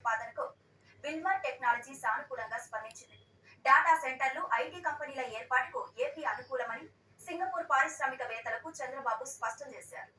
ప్రతిపాదనకు Wilmar technology సానుకూలంగా స్పందించింది. Data సెంటర్లు, ఐటీ కంపెనీల ఏర్పాటుకు ఏపీ అనుకూలమని సింగపూర్ పారిశ్రామికవేత్తలకు చంద్రబాబు స్పష్టం చేశారు.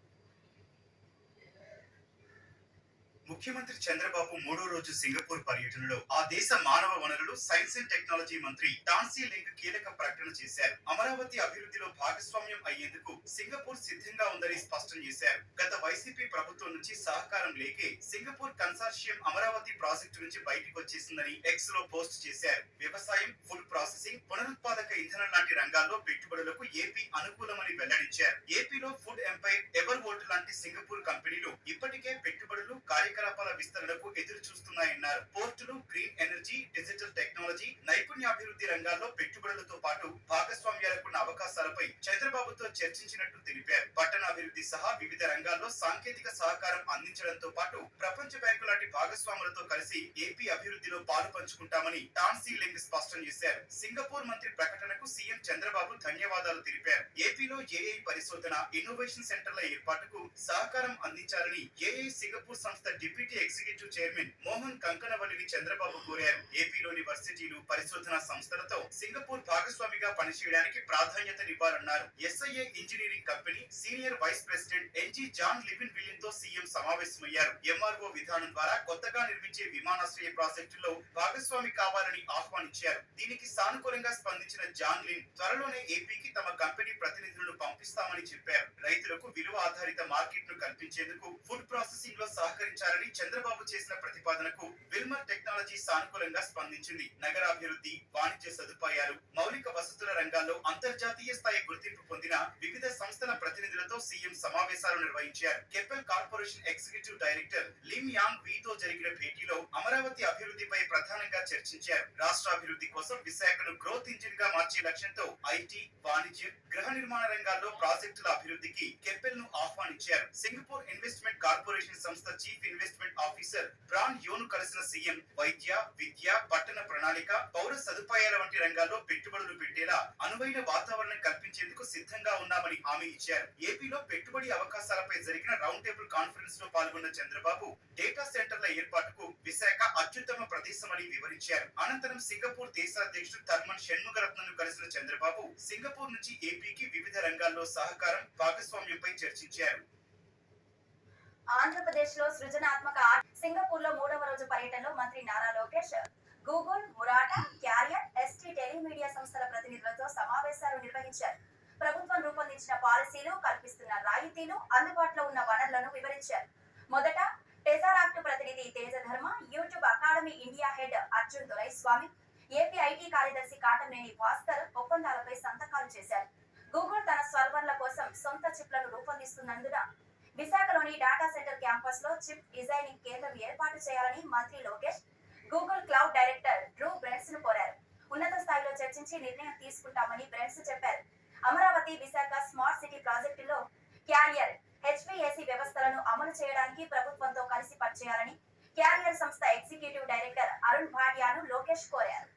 ముఖ్యమంత్రి చంద్రబాబు మూడో రోజు సింగపూర్ పర్యటనలో ఆ దేశ మానవ వనరులు, సైన్స్ అండ్ టెక్నాలజీ మంత్రి టాన్ సీ లెంగ్ కీలక ప్రకటన చేశారు. అమరావతి అభివృద్ధిలో భాగస్వామ్యం అయ్యేందుకు సింగపూర్ సిద్ధంగా ఉందని స్పష్టం చేశారు. గత వైసీపీ ప్రభుత్వం నుంచి సహకారం లేకే సింగపూర్ కన్సార్షియం అమరావతి ప్రాజెక్టు నుంచి బయటకు వచ్చేసిందని ఎక్స్ లో పోస్ట్ చేశారు. వ్యవసాయం, ఫుడ్ ప్రాసెసింగ్, పునరుత్పాదక ఇంధనం లాంటి రంగాల్లో పెట్టుబడులకు ఏపీ అనుకూలమని వెల్లడించారు. ఏపీలో ఫుడ్ ఎంపైర్, ఎవర్ వోల్ట్ లాంటి సింగపూర్ కంపెనీలు ఇప్పటికే పెట్టుబడులు, కార్యకలాపాల విస్తరణకు ఎదురు చూస్తున్నాయన్నారు. పోర్టులు, గ్రీన్ ఎనర్జీ, డిజిటల్ టెక్నాలజీ, నైపుణ్యాభివృద్ధి రంగాల్లో పెట్టుబడులతో పాటు భాగస్వామ్యాలకున్న అవకాశాలపై చంద్రబాబుతో చర్చించినట్టు తెలిపారు. పట్టణాభివృద్ధి సహా వివిధ రంగాల్లో సాంకేతిక సహకారం అందించడంతో పాటు ప్రపంచ బ్యాంకు లాంటి భాగస్వాములతో కలిసి ఏపీ అభివృద్ధిలో పాలు పంచుకుంటామని టాన్ సీ లెంగ్ స్పష్టం చేశారు. సింగపూర్ మంత్రి ప్రకటనకు సీఎం చంద్రబాబు ధన్యవాదాలు తెలిపారు. ఏపీలో ఏఐ పరిశోధన, ఇన్నోవేషన్ సెంటర్ల ఏర్పాటుకు సహకారం అందించాలని ఏఐ సింగపూర్ సంస్థ డిప్యూటీ ఎగ్జిక్యూటివ్ చైర్మన్ మోహన్ కంకనవల్లిని చంద్రబాబు కోరారు. ఏపీలోని వర్సిటీలు, పరిశోధనా సంస్థలతో సింగపూర్ భాగస్వామిగా పనిచేయడానికి ప్రాధాన్యతనివ్వాలన్నారు. SIA engineering company senior vice president Ng Jan Livin Wilian తో సీఎం సమావేశమయ్యారు. ఎంఆర్ఓ విధానం ద్వారా కొత్తగా నిర్మించే విమానాశ్రయ ప్రాజెక్టులో భాగస్వామి కావాలని ఆహ్వానించారు. దీనికి సానుకూలంగా స్పందించిన జాన్ లిన్ త్వరలోనే ఏపీకి తమ కంపెనీ ప్రతినిధులను పంపిస్తామని చెప్పారు. రైతులకు విలువ ఆధారిత మార్కెట్ ను కల్పించేందుకు ఫుడ్ ప్రాసెసింగ్ లో సహకరించాలని చంద్రబాబు చేసిన ప్రతిపాదనకు విల్మర్ టెక్నాలజీ సానుకూలంగా స్పందించింది. నగరాభివృద్ధి, వాణిజ్య సదుపాయాలు, మౌలిక వసతుల రంగాల్లో అంతర్జాతీయ స్థాయి గుర్తింపు పొందిన వివిధ సంస్థల ప్రతినిధులతో సీఎం సమావేశాలు నిర్వహించారు. కెపెల్ కార్పొరేషన్ ఎగ్జిక్యూటివ్ డైరెక్టర్ లిమ్ యాంగ్ వీతో జరిగిన భేటీలో అమరావతి అభివృద్ధిపై ప్రధానంగా చర్చించారు. రాష్ట్రాభివృద్ధి కోసం విశాఖను గ్రోత్ ఇంజిన్ గా మార్చే లక్ష్యంతో ఐటీ, వాణిజ్యం, గృహ నిర్మాణ రంగాల్లో ప్రాజెక్టుల అభివృద్ధికి కెపెల్ ను ఆహ్వానించారు. సింగపూర్ ఇన్వెస్ట్మెంట్ కార్పొరేషన్ సంస్థ చీఫ్ ఇన్వెస్ట్మెంట్ ఆఫీసర్ బ్రాన్ యోను కలిసిన సీఎం వైద్య, విద్య, పట్టణ ప్రణాళిక, పౌర సదుపాయాల వంటి రంగాల్లో పెట్టుబడులు పెట్టేలా అనువైన వాతావరణం కల్పించేందుకు సిద్ధంగా ఉన్నామని హామీ ఇచ్చారు. ఏపీలో పెట్టుబడి అవకాశాలపై జరిగిన రౌండ్ టేబుల్ కాన్ఫరెన్స్ లో పాల్గొన్న చంద్రబాబు డేటా సెంటర్ల ఏర్పాటుకు విశాఖ అత్యుత్తమ ప్రదేశమని వివరించారు. అనంతరం సింగపూర్ దేశాధ్యక్షుడు థర్మన్ షణ్ముగరత్నను కలిసిన చంద్రబాబు సింగపూర్ నుంచి ఏపీకి వివిధ రంగాల్లో సహకారం, భాగస్వామ్యంపై చర్చించారు. ఆంధ్రప్రదేశ్ లో సృజనాత్మక సింగపూర్ లో మూడవ రోజు పర్యటనలో మంత్రి Nara Lokesh Google, Murata, carrier, ST Telemedia సంస్థల ప్రతినిధులతో సమావేశాలు నిర్వహించారు. ప్రభుత్వం రూపొందించిన పాలసీలు, కల్పిస్తున్న రాయితీలు, అందుబాటులో ఉన్న వనరులను వివరించారు. మొదట టెజారాక్ట్ ప్రతినిధి Tejadharma, YouTube Academy India head Arjun Doraiswamy, AP IT కార్యదర్శి కాటమనేని భాస్కర్ ఒప్పందాలపై సంతకాలు చేశారు. గూగుల్ తన సర్వర్ల కోసం సొంత చిప్లను రూపొందిస్తున్నందున విశాఖలోని డాటా సెంటర్ క్యాంపస్ లో చిప్ డిజైనింగ్ కేంద్రం ఏర్పాటు చేయాలని మంత్రి Lokesh Google Cloud director Drew Brens ను కోరారు. ఉన్నత స్థాయిలో చర్చించి నిర్ణయం తీసుకుంటామని బ్రెన్స్ చెప్పారు. అమరావతి, విశాఖ స్మార్ట్ సిటీ ప్రాజెక్టులో క్యారియర్, హెచ్విఏసీ వ్యవస్థలను అమలు చేయడానికి ప్రభుత్వంతో కలిసి పనిచేయాలని క్యారియర్ సంస్థ ఎగ్జిక్యూటివ్ డైరెక్టర్ అరుణ్ భాటియాను లోకేష్ కోరారు.